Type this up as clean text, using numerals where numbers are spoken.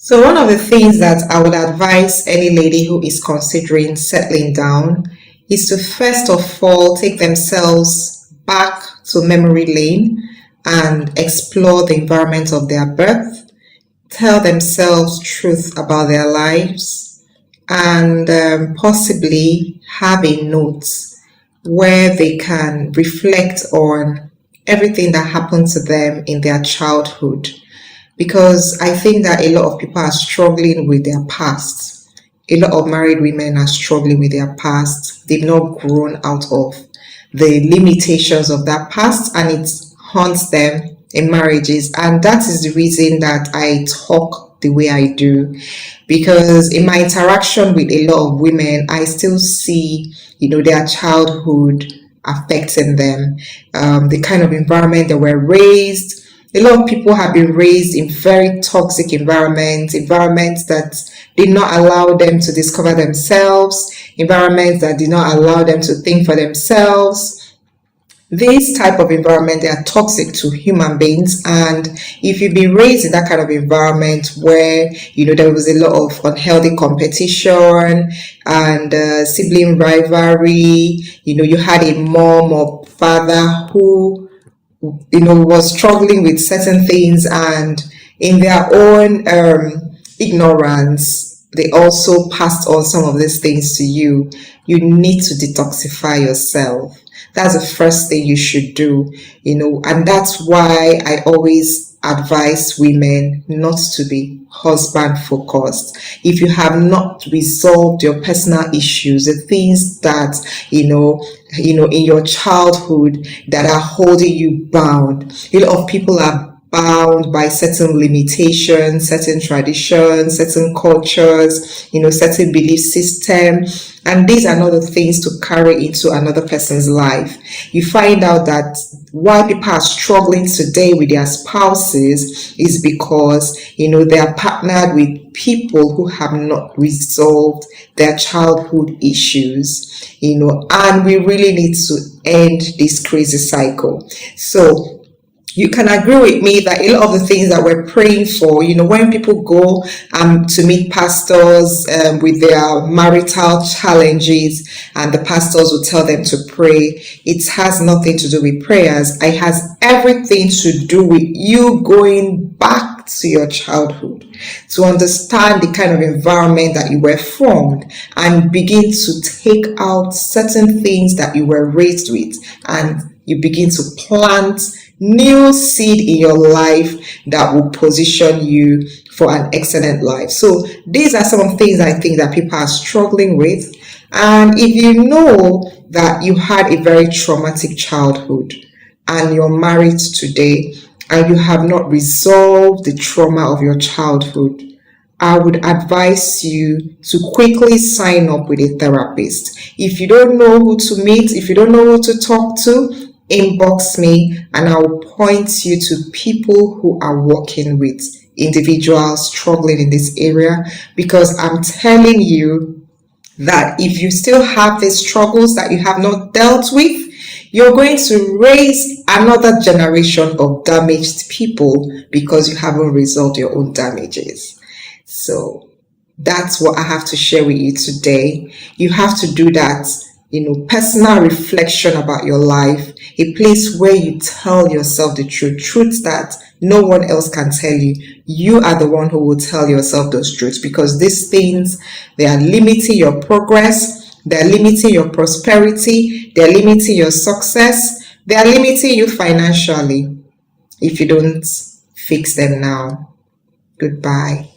So one of the things that I would advise any lady who is considering settling down is to first of all take themselves back to memory lane and explore the environment of their birth, tell themselves truth about their lives, and possibly have a note where they can reflect on everything that happened to them in their childhood, because I think that a lot of people are struggling with their past. A lot of married women are struggling with their past. They've not grown out of the limitations of that past, and it haunts them in marriages. And that is the reason that I talk the way I do, because in my interaction with a lot of women, I still see, their childhood affecting them, the kind of environment they were raised. A lot of people have been raised in very toxic environments that did not allow them to discover themselves, environments that did not allow them to think for themselves. This type of environment, they are toxic to human beings. And if you've been raised in that kind of environment where, there was a lot of unhealthy competition and sibling rivalry, you had a mom or father who was struggling with certain things, and in their own ignorance, they also passed on some of these things to you. You need to detoxify yourself. That's the first thing you should do, and that's why I always advise women not to be husband focused. If you have not resolved your personal issues, the things that in your childhood that are holding you bound. A lot of people are bound by certain limitations, certain traditions, certain cultures, certain belief system. And these are not the things to carry into another person's life. You find out that why people are struggling today with their spouses is because, they are partnered with people who have not resolved their childhood issues, and we really need to end this crazy cycle. So you can agree with me that a lot of the things that we're praying for, when people go to meet pastors with their marital challenges, and the pastors will tell them to pray, it has nothing to do with prayers. It has everything to do with you going back to your childhood to understand the kind of environment that you were formed and begin to take out certain things that you were raised with, and you begin to plant new seed in your life that will position you for an excellent life. So these are some of the things I think that people are struggling with. And if you know that you had a very traumatic childhood and you're married today and you have not resolved the trauma of your childhood, I would advise you to quickly sign up with a therapist. If you don't know who to meet, if you don't know who to talk to, inbox me and I'll point you to people who are working with individuals struggling in this area, because I'm telling you that if you still have these struggles that you have not dealt with, you're going to raise another generation of damaged people because you haven't resolved your own damages. So that's what I have to share with you today. You have to do that, personal reflection about your life, a place where you tell yourself the truths that no one else can tell you. You are the one who will tell yourself those truths, because these things, they are limiting your progress, they are limiting your prosperity, they are limiting your success, they are limiting you financially if you don't fix them now. Goodbye.